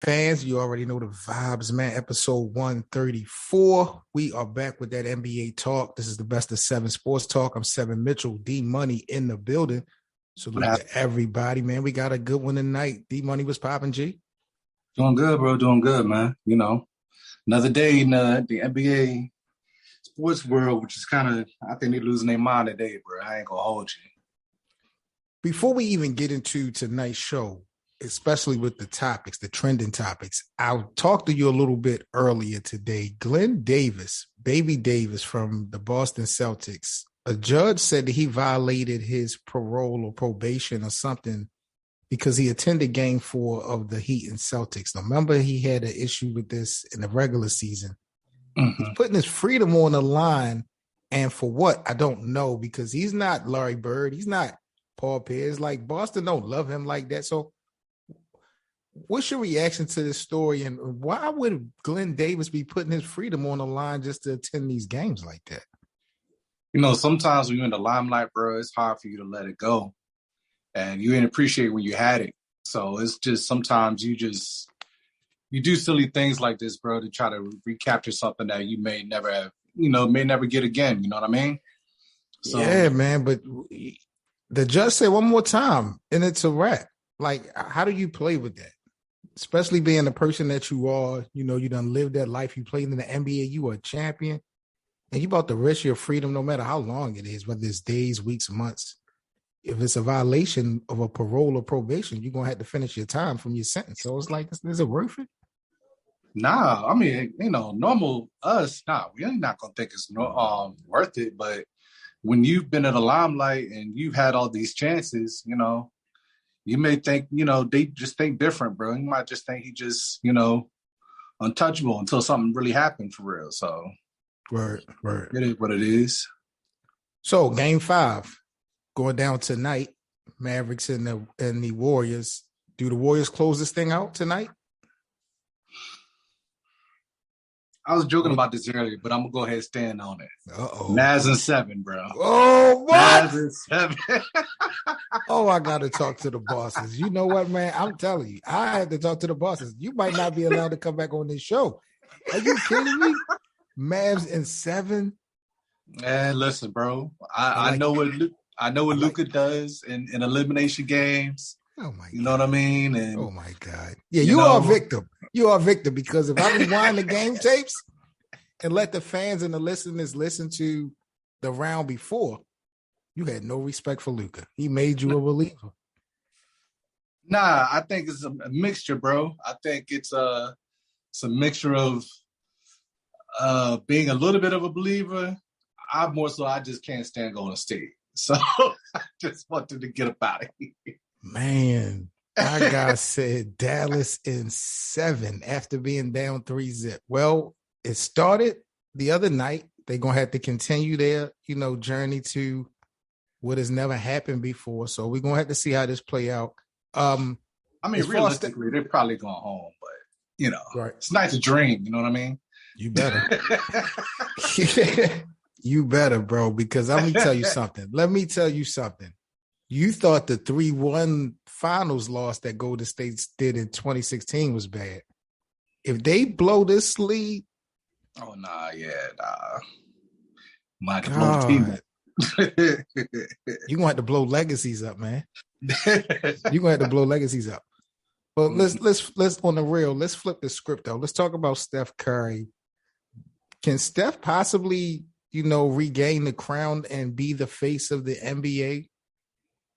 Fans, you already know the vibes, man. Episode 134. We are back with that NBA talk. This is the best of seven sports talk. I'm Seven Mitchell, D Muney in the building. Salute to everybody, man. We got a good one tonight. D Muney was popping, G. Doing good, bro. Doing good, man. You know, another day in the NBA sports world, which is kind of, I think they're losing their mind today, bro. I ain't gonna hold you. Before we even get into tonight's show, especially with the topics, the trending topics, I'll talk to you a little bit earlier today. Glenn Davis, Baby Davis from the Boston Celtics, a judge said that he violated his parole or probation or something because he attended game 4 of the Heat and Celtics. Now, remember, he had an issue with this in the regular season. Mm-hmm. He's putting his freedom on the line. And for what? I don't know, because he's not Larry Bird. He's not Paul Pierce. Like, Boston don't love him like that. So what's your reaction to this story, and why would Glenn Davis be putting his freedom on the line just to attend these games like that? You know, sometimes when you're in the limelight, bro, it's hard for you to let it go. And you didn't appreciate when you had it. So it's just sometimes you do silly things like this, bro, to try to recapture something that you may never have, may never get again. You know what I mean? So, yeah, man. But the judge said one more time, and it's a wrap. Like, how do you play with that? Especially being the person that you are, you done lived that life. You played in the NBA, you are a champion, and you about to risk your freedom no matter how long it is, whether it's days, weeks, months. If it's a violation of a parole or probation, you're going to have to finish your time from your sentence. So it's like, is it worth it? Nah, I mean, normal us, we're not going to think it's worth it. But when you've been in the limelight and you've had all these chances, you may think, they just think different, bro. You might just think he just, untouchable until something really happened for real. So, Word. It is what it is. So, game 5 going down tonight. Mavericks and the Warriors. Do the Warriors close this thing out tonight? I was joking about this earlier, but I'm gonna go ahead and stand on it. Mavs in 7, bro. Oh, what? Mavs in 7. Oh, I gotta talk to the bosses. You know what, man? I'm telling you, I had to talk to the bosses. You might not be allowed to come back on this show. Are you kidding me? Mavs in 7. Man, listen, bro. I know what Luka does in elimination games. Oh my God. You know what I mean? And, oh my God. Yeah, you are a victim. You are a victim, because if I rewind the game tapes and let the fans and the listeners listen to the round before, you had no respect for Luka. He made you a reliever. Nah, I think it's a mixture, bro. I think it's a mixture of being a little bit of a believer. I just can't stand Golden State. So I just wanted to get up out of here. Man, my guy said Dallas in 7 after being down 3-0. Well, it started the other night. They're going to have to continue their, journey to what has never happened before. So we're going to have to see how this play out. I mean, realistically, they're probably going home, but, right. It's nice to dream. You know what I mean? You better. You better, bro, because let me tell you something. You thought the 3-1 finals loss that Golden State did in 2016 was bad. If they blow this lead. Oh, nah. Might have blown the team. You're going to have to blow legacies up, man. You're going to have to blow legacies up. But let's on the real, let's flip the script, though. Let's talk about Steph Curry. Can Steph possibly, regain the crown and be the face of the NBA?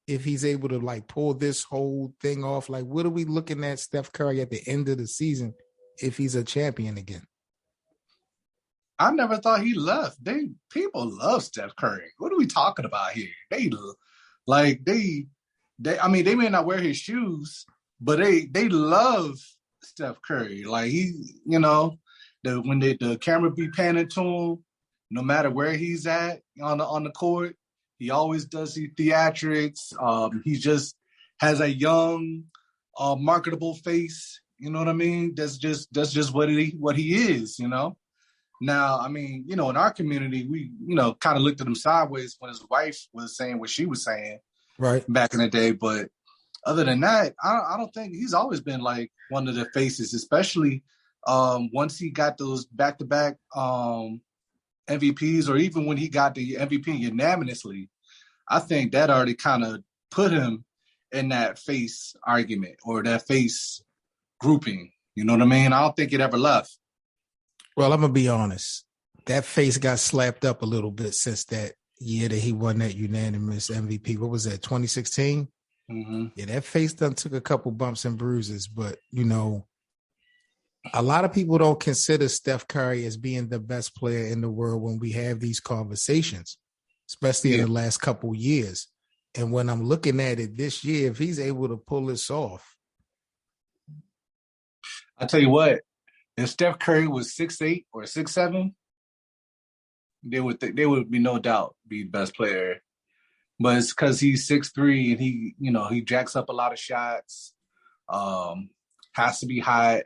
If he's able to pull this whole thing off, what are we looking at Steph Curry at the end of the season if he's a champion again? I never thought he left. People love Steph Curry. What are we talking about here? They may not wear his shoes, but they love Steph Curry. Like when the camera be panning to him, no matter where he's at on the court. He always does the theatrics. He just has a young, marketable face. You know what I mean? That's just what he is. Now, I mean, in our community, we kind of looked at him sideways when his wife was saying what she was saying, right, back in the day. But other than that, I don't think he's always been like one of the faces, especially once he got those back-to-back MVPs, or even when he got the MVP unanimously. I think that already kind of put him in that face argument or that face grouping. You know what I mean? I don't think it ever left. Well, I'm going to be honest. That face got slapped up a little bit since that year that he won that unanimous MVP. What was that, 2016? Mm-hmm. Yeah, that face done took a couple bumps and bruises, but, you know, a lot of people don't consider Steph Curry as being the best player in the world when we have these conversations, especially in the last couple years. And when I'm looking at it this year, if he's able to pull this off. I tell you what, if Steph Curry was 6'8" or 6'7", they would be no doubt be the best player. But it's because he's 6'3" and he jacks up a lot of shots, has to be hot.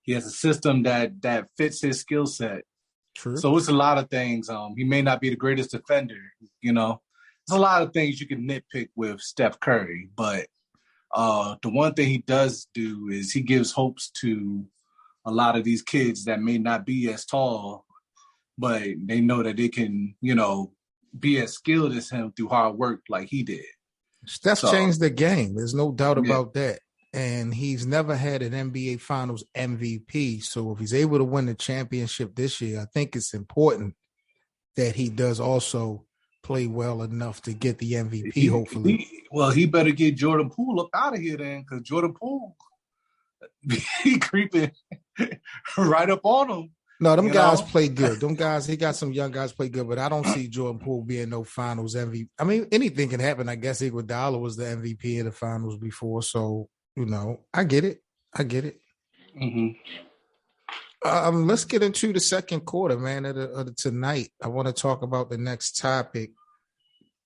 He has a system that fits his skill set. True. So it's a lot of things. He may not be the greatest defender, you know. There's a lot of things you can nitpick with Steph Curry, but the one thing he does do is he gives hopes to a lot of these kids that may not be as tall, but they know that they can, you know, be as skilled as him through hard work like he did. Steph changed the game. There's no doubt about that. And he's never had an NBA Finals MVP. So if he's able to win the championship this year, I think it's important that he does also play well enough to get the MVP, hopefully. He better get Jordan Poole up out of here then, because Jordan Poole, he creeping right up on him. No, them guys play good. Them guys, he got some young guys play good, but I don't see Jordan Poole being no Finals MVP. I mean, anything can happen. I guess Iguodala was the MVP of the Finals before, so, you know, I get it. Mm-hmm. Let's get into the second quarter, man, of tonight. I want to talk about the next topic.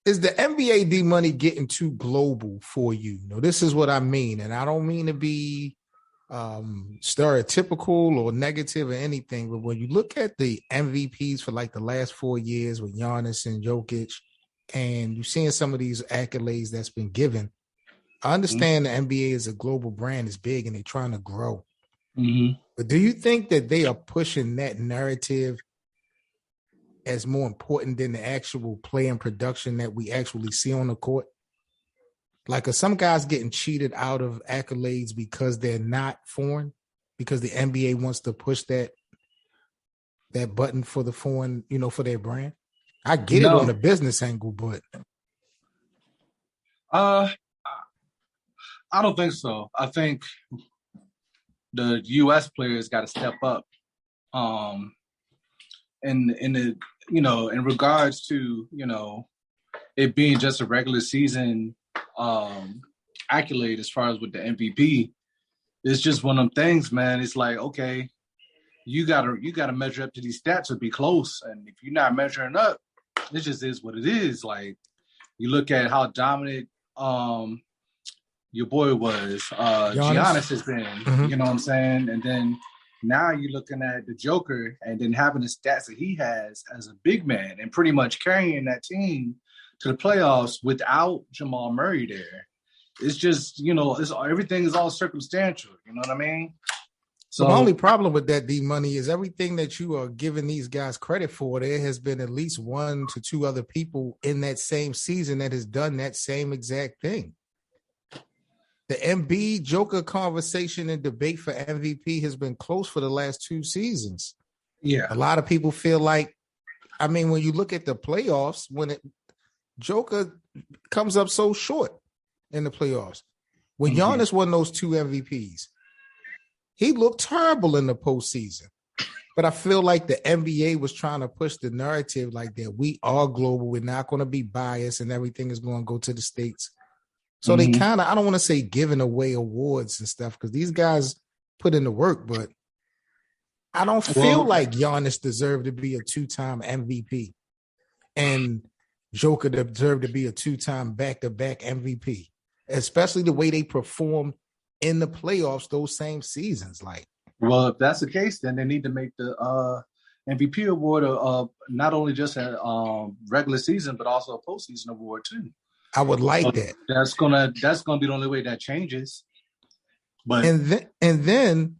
Is the NBA D Money getting too global for you? You know, this is what I mean, and I don't mean to be stereotypical or negative or anything, but when you look at the MVPs for like the last 4 years with Giannis and Jokic, and you're seeing some of these accolades that's been given, I understand the NBA is a global brand, is big, and they're trying to grow. Mm-hmm. But do you think that they are pushing that narrative as more important than the actual play and production that we actually see on the court? Like, are some guys getting cheated out of accolades because they're not foreign? Because the NBA wants to push that button for the foreign, you know, for their brand? I get it on the business angle, but I don't think so. I think the U.S. players got to step up. In the, you know, in regards to, you know, it being just a regular season accolade as far as with the MVP, it's just one of them things, man. It's like, okay, you gotta measure up to these stats or be close, and if you're not measuring up, it just is what it is. Like, you look at how dominant your boy was, Giannis has been, mm-hmm. You know what I'm saying? And then now you're looking at the Joker and then having the stats that he has as a big man and pretty much carrying that team to the playoffs without Jamal Murray there. It's just, you know, everything is all circumstantial. You know what I mean? So the only problem with that, D Money, is everything that you are giving these guys credit for, there has been at least 1 to 2 other people in that same season that has done that same exact thing. The Embiid Joker conversation and debate for MVP has been close for the last 2 seasons. Yeah. A lot of people feel like, I mean, when you look at the playoffs, Joker comes up so short in the playoffs. When Giannis won those 2 MVPs, he looked terrible in the postseason. But I feel like the NBA was trying to push the narrative like that we are global, we're not going to be biased, and everything is going to go to the States. So they kind of, I don't want to say giving away awards and stuff, because these guys put in the work, but I don't feel like Giannis deserved to be a 2-time MVP and Joker deserved to be a 2-time back-to-back MVP, especially the way they performed in the playoffs those same seasons. Like, well, if that's the case, then they need to make the MVP award not only just a regular season, but also a postseason award too. I would like So that. that's gonna be the only way that changes. But And then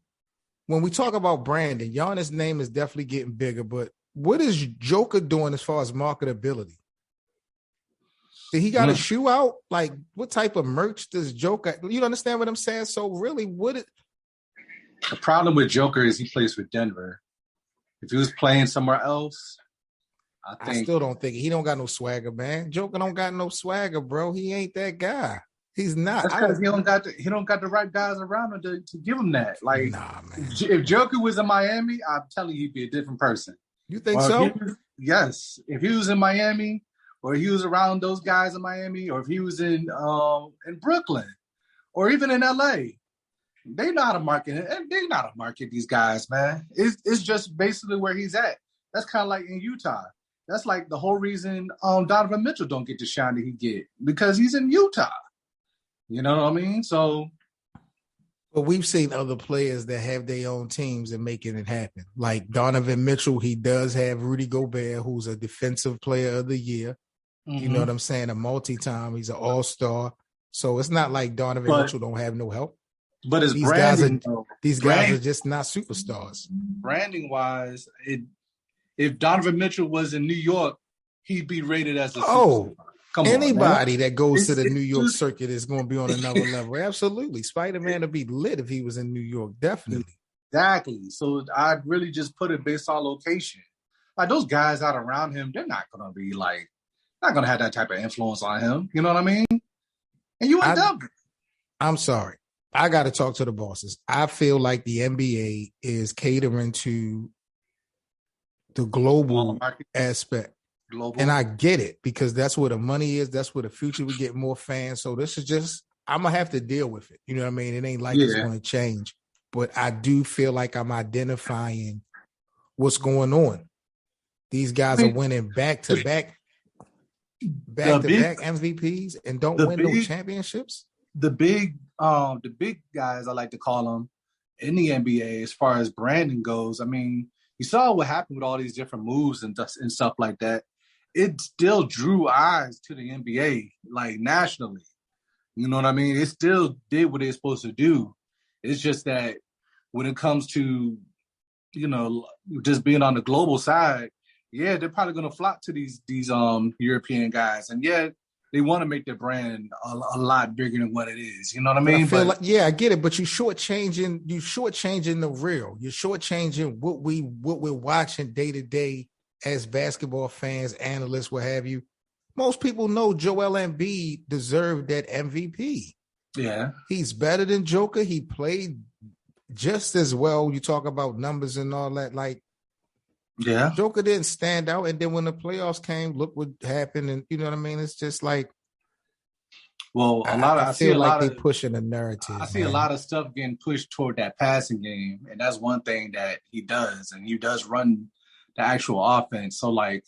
when we talk about Brandon, Giannis' name is definitely getting bigger, but what is Joker doing as far as marketability? Did he got a shoe out? Like, what type of merch does Joker? You understand what I'm saying? So really, the problem with Joker is he plays for Denver. If he was playing somewhere else, I still don't think he don't got no swagger, man. Joker don't got no swagger, bro. He ain't that guy. He's not. That's because he don't got the right guys around him to give him that. Like, nah, man. If Joker was in Miami, I'm telling you, he'd be a different person. You think so? Yes. If he was in Miami, or he was around those guys in Miami, or if he was in Brooklyn, or even in LA, they know how to market it. And they know how to market these guys, man. It's just basically where he's at. That's kind of like in Utah. That's like the whole reason Donovan Mitchell don't get the shine that he get, because he's in Utah. You know what I mean? So, but we've seen other players that have their own teams and making it happen. Like Donovan Mitchell, he does have Rudy Gobert, who's a defensive player of the year. You know what I'm saying? A multi-time. He's an all-star. So it's not like Donovan Mitchell don't have no help. But it's these branding. Guys are just not superstars. Branding-wise, if Donovan Mitchell was in New York, he'd be rated as a superstar. Come Anybody that goes to the New York circuit is going to be on another level. Absolutely. Spider-Man would be lit if he was in New York. Definitely. Exactly. So I'd really just put it based on location. Like those guys out around him, they're not going to be like, not going to have that type of influence on him. You know what I mean? And you in Denver. I'm sorry. I got to talk to the bosses. I feel like the NBA is catering to the global aspect. And I get it, because that's where the money is. That's where the future we get more fans. So this is just, I'm going to have to deal with it. You know what I mean? It ain't like it's going to change. But I do feel like I'm identifying what's going on. These guys are winning back-to-back MVPs and don't win no championships. The big guys, I like to call them, in the NBA as far as branding goes. I mean, you saw what happened with all these different moves and stuff like that. It still drew eyes to the NBA, like nationally. You know what I mean? It still did what it's supposed to do. It's just that when it comes to, you know, just being on the global side, yeah, they're probably going to flock to these European guys. And yeah, they want to make their brand a lot bigger than what it is. You know what I mean? I get it, but you're shortchanging the real. You're shortchanging what we're watching day to day as basketball fans, analysts, what have you. Most people know Joel Embiid deserved that MVP. Yeah. He's better than Joker. He played just as well. You talk about numbers and all that. Like, yeah, Joker didn't stand out. And then when the playoffs came, look what happened. And you know what I mean? It's just like, well, I feel like they're pushing a narrative. I see a lot of stuff getting pushed toward that passing game. And that's one thing that he does. And he does run the actual offense. So like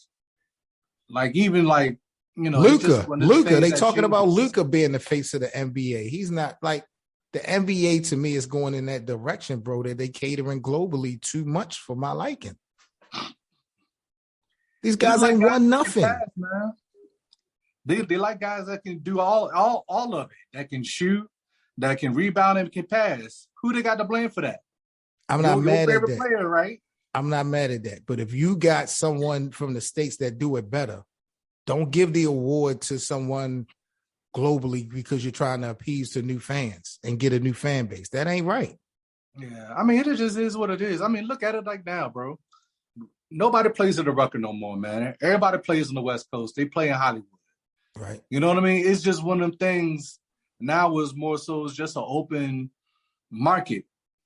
even like, you know, Luka, they talking about Luka being the face of the NBA. He's not like, the NBA to me is going in that direction, bro, that they catering globally too much for my liking. These guys ain't won nothing. Pass, man. They like guys that can do all of it, that can shoot, that can rebound and can pass. Who they got to blame for that? I'm not mad at that. Player, right? I'm not mad at that. But if you got someone from the States that do it better, don't give the award to someone globally because you're trying to appease to new fans and get a new fan base. That ain't right. Yeah. I mean, it just is what it is. I mean, look at it like now, bro. Nobody plays at the Rucker no more, man. Everybody plays on the West Coast. They play in Hollywood. Right. You know what I mean? It's just one of them things now is more so it's just an open market.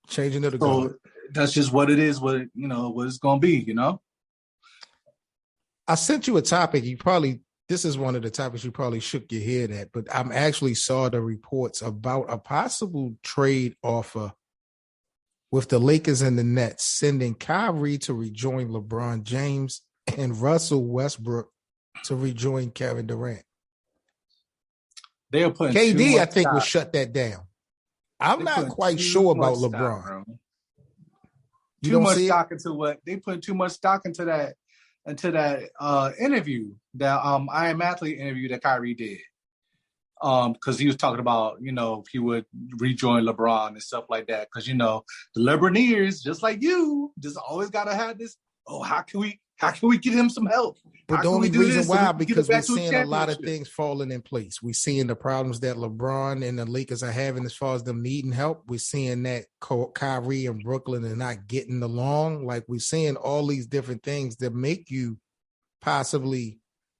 Changing of the guard. That's just what it is, what it's going to be, you know? I sent you a topic. This is one of the topics you probably shook your head at, but I actually saw the reports about a possible trade offer with the Lakers and the Nets, sending Kyrie to rejoin LeBron James and Russell Westbrook to rejoin Kevin Durant. They're putting KD, I think, will shut that down. I'm not quite sure about LeBron. Too much stock into what they put too much stock into that interview, that I Am Athlete interview that Kyrie did. because he was talking about, if he would rejoin LeBron and stuff like that. Because, the LeBroneers, just like you, just always got to have this, how can we get him some help? But the only reason why, because we're seeing a lot of things falling in place. We're seeing the problems that LeBron and the Lakers are having as far as them needing help. We're seeing that Kyrie and Brooklyn are not getting along. Like, we're seeing all these different things that make you possibly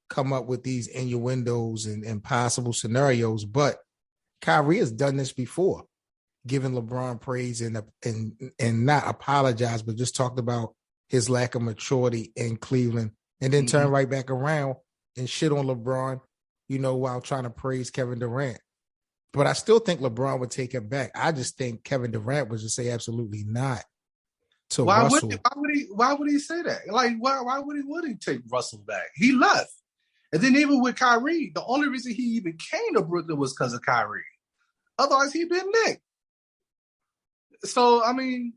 come up with these innuendos and possible scenarios. But Kyrie has done this before, giving LeBron praise and not apologize, but just talked about his lack of maturity in Cleveland, and then turn right back around and shit on LeBron, while trying to praise Kevin Durant. But I still think LeBron would take him back. I just think Kevin Durant would just say absolutely not to Russell. Why would he say that? Like, why would he take Russell back? He left. And then even with Kyrie, the only reason he even came to Brooklyn was because of Kyrie. Otherwise, he'd been nicked. So, I mean,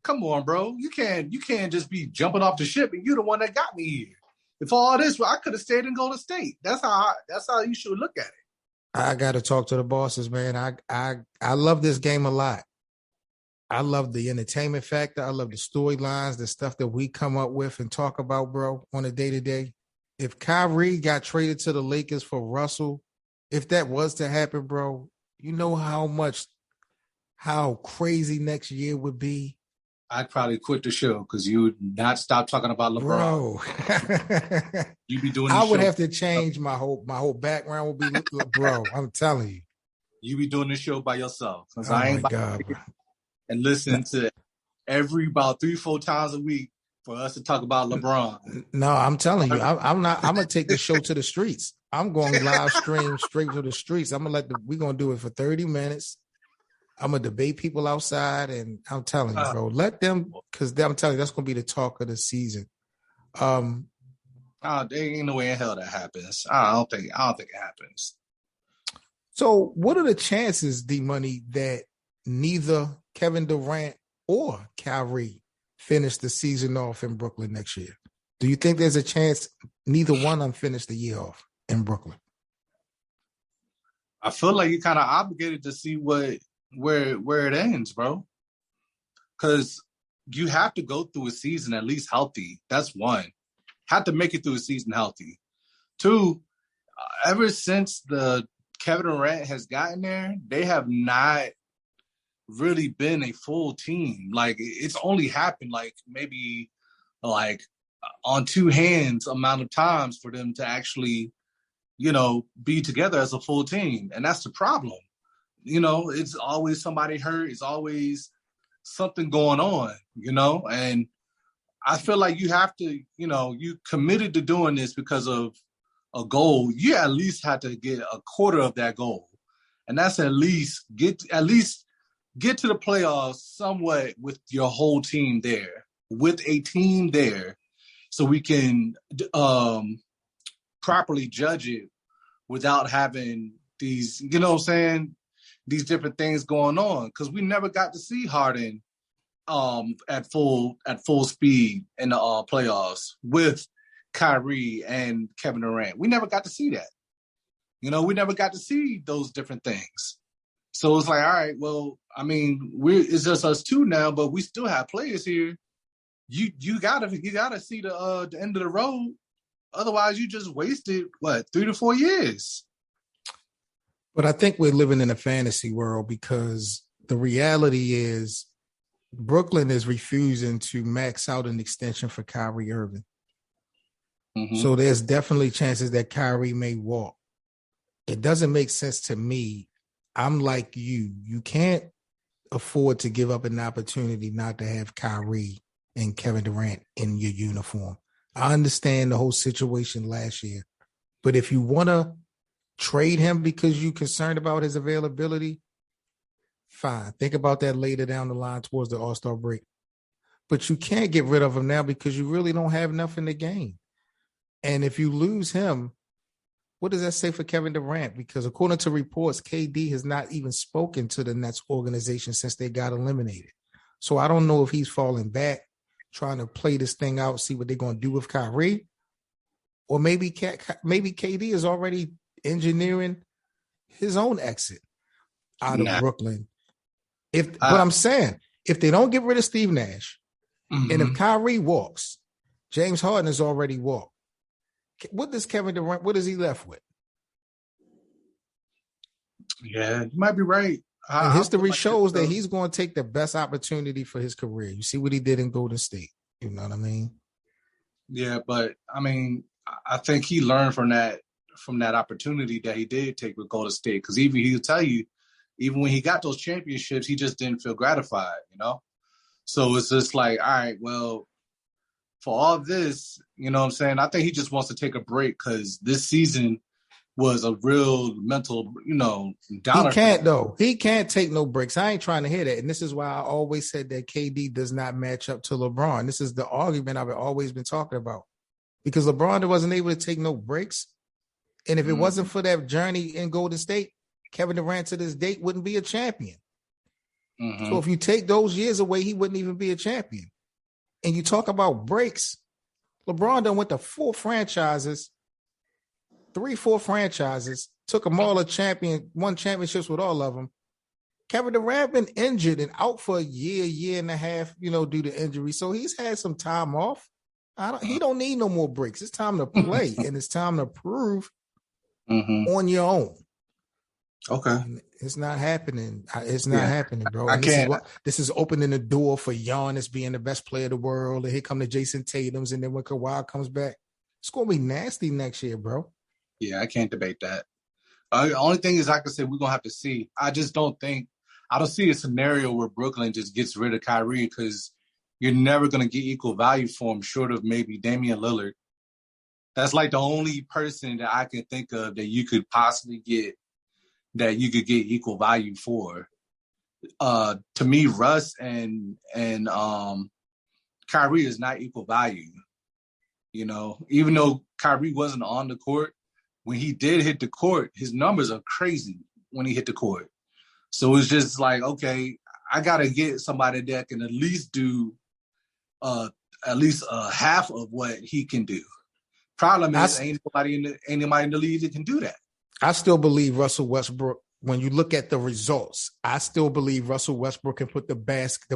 come on, bro. You can't just be jumping off the ship, and you're the one that got me here. If all this, I could have stayed in Golden State. That's how you should look at it. I got to talk to the bosses, man. I love this game a lot. I love the entertainment factor. I love the storylines, the stuff that we come up with and talk about, bro, on a day-to-day. If Kyrie got traded to the Lakers for Russell, if that was to happen, bro, you know how crazy next year would be? I'd probably quit the show because you would not stop talking about LeBron. Bro. You'd be doing I would have to change my whole background would be, bro, I'm telling you. You be doing this show by yourself. Oh, I ain't my God, bro. And listen to about 3-4 times a week for us to talk about LeBron. No, I'm telling you, I'm going to take the show to the streets. I'm going live stream straight to the streets. We're going to do it for 30 minutes. I'm going to debate people outside, and I'm telling you, bro, let them, because I'm telling you, that's going to be the talk of the season. There ain't no way in hell that happens. I don't think it happens. So what are the chances, D Money, that neither Kevin Durant or Kyrie finish the season off in Brooklyn next year? Do you think there's a chance neither one of them finish the year off in Brooklyn? I feel like you're kind of obligated to see where it ends, bro. Because you have to go through a season at least healthy. That's one. Have to make it through a season healthy. Two, ever since the Kevin Durant has gotten there, they have not really been a full team. Like, it's only happened maybe on two hands amount of times for them to actually, be together as a full team. And that's the problem. It's always somebody hurt. It's always something going on, and I feel like you have to, you committed to doing this because of a goal. You at least have to get a quarter of that goal. And that's at least get to the playoffs somewhat with your whole team there, with a team there, so we can properly judge it without having these, these different things going on. Because we never got to see Harden at full speed in the playoffs with Kyrie and Kevin Durant. We never got to see that. We never got to see those different things. So it's like, all right, well, I mean, it's just us two now, but we still have players here. You gotta see the end of the road. Otherwise, you just wasted 3 to 4 years. But I think we're living in a fantasy world, because the reality is Brooklyn is refusing to max out an extension for Kyrie Irving. Mm-hmm. So there's definitely chances that Kyrie may walk. It doesn't make sense to me. I'm like you. You can't afford to give up an opportunity not to have Kyrie and Kevin Durant in your uniform. I understand the whole situation last year, but if you want to trade him because you're concerned about his availability, fine. Think about that later down the line towards the All-Star break. But you can't get rid of him now because you really don't have enough in the game. And if you lose him, what does that say for Kevin Durant? Because according to reports, KD has not even spoken to the Nets organization since they got eliminated. So I don't know if he's falling back, trying to play this thing out, see what they're going to do with Kyrie. Or maybe KD is already engineering his own exit out of Brooklyn. But I'm saying, if they don't get rid of Steve Nash, and if Kyrie walks, James Harden has already walked. What does Kevin Durant, what is he left with? Yeah, you might be right. And history shows that he's going to take the best opportunity for his career. You see what he did in Golden State. You know what I mean? Yeah, but I mean, I think he learned from that opportunity that he did take with Golden State. Because even he'll tell you, even when he got those championships, he just didn't feel gratified, you know? So it's just like, all right, well, for all this, you know what I'm saying? I think he just wants to take a break because this season was a real mental, you know, downer. He can't, though. He can't take no breaks. I ain't trying to hear that. And this is why I always said that KD does not match up to LeBron. This is the argument I've always been talking about. Because LeBron wasn't able to take no breaks. And if it wasn't for that journey in Golden State, Kevin Durant to this date wouldn't be a champion. So if you take those years away, he wouldn't even be a champion. And you talk about breaks, LeBron done went to 4 franchises, took them all won championships with all of them. Kevin Durant been injured and out for a year and a half, you know, due to injury. So he's had some time off. He don't need no more breaks. It's time to play and it's time to prove on your own. Okay. It's not happening. It's not happening, bro. I can't. This is opening the door for Giannis being the best player of the world. And here come the Jason Tatums. And then when Kawhi comes back, it's going to be nasty next year, bro. Yeah, I can't debate that. The only thing is, like I said, we're going to have to see. I don't see a scenario where Brooklyn just gets rid of Kyrie because you're never going to get equal value for him short of maybe Damian Lillard. That's like the only person that I can think of that you could possibly get that you could get equal value for. To me, Russ and Kyrie is not equal value. You know, even though Kyrie wasn't on the court, when he did hit the court, his numbers are crazy when he hit the court. So it's just like, okay, I got to get somebody that can at least do half of what he can do. Problem is, ain't nobody in the league that can do that. I still believe Russell Westbrook, when you look at the results, I still believe Russell Westbrook can put the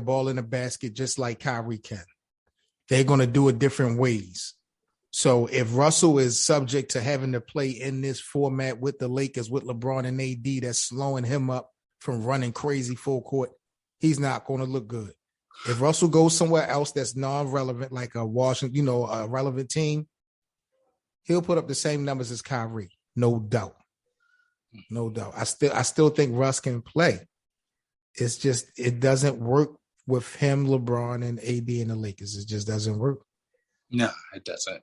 ball in the basket just like Kyrie can. They're going to do it different ways. So if Russell is subject to having to play in this format with the Lakers, with LeBron and AD, that's slowing him up from running crazy full court, he's not going to look good. If Russell goes somewhere else that's non-relevant, like a Washington, you know, a relevant team, he'll put up the same numbers as Kyrie. No doubt. No doubt. I still think Russ can play. It's just, it doesn't work with him, LeBron, and AD in the Lakers. It just doesn't work. No, it doesn't.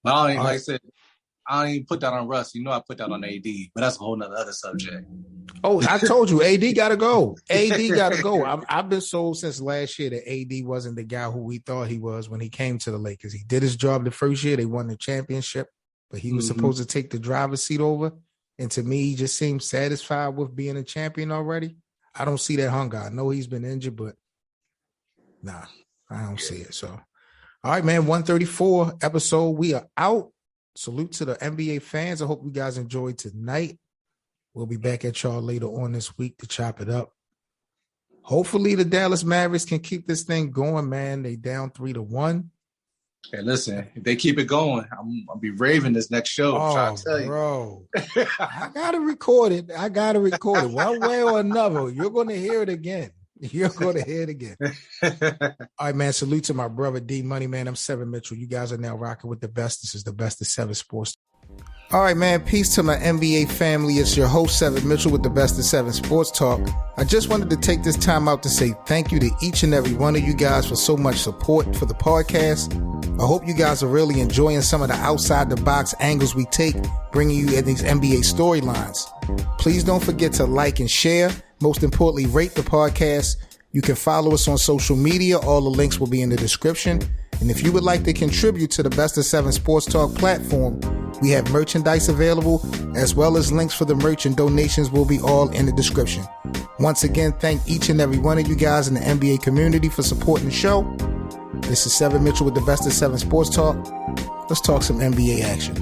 But like I said, I don't even put that on Russ. You know, I put that on AD, but that's a whole nother other subject. Oh, I told you, AD got to go. AD got to go. I've been sold since last year that AD wasn't the guy who we thought he was when he came to the Lakers. He did his job the first year. They won the championship, but he was supposed to take the driver's seat over. And to me, he just seems satisfied with being a champion already. I don't see that hunger. I know he's been injured, but nah, I don't see it. So, all right, man, 134 episode. We are out. Salute to the NBA fans. I hope you guys enjoyed tonight. We'll be back at y'all later on this week to chop it up. Hopefully the Dallas Mavericks can keep this thing going, man. They down 3-1. Hey, listen, if they keep it going, I'll be raving this next show. Oh, bro. I got to record it. One way or another. You're going to hear it again. All right, man. Salute to my brother D Muney, man. I'm Seven Mitchell. You guys are now rocking with the best. This is the best of Seven Sports. All right, man. Peace to my NBA family. It's your host, Seven Mitchell, with the best of Seven Sports Talk. I just wanted to take this time out to say thank you to each and every one of you guys for so much support for the podcast. I hope you guys are really enjoying some of the outside the box angles we take, bringing you in these NBA storylines. Please don't forget to like and share. Most importantly, rate the podcast. You can follow us on social media. All the links will be in the description. And if you would like to contribute to the Best of Seven Sports Talk platform, we have merchandise available, as well as links for the merch, and donations will be all in the description. Once again, thank each and every one of you guys in the NBA community for supporting the show. This is Seven Mitchell with the Best of Seven Sports Talk. Let's talk some NBA action.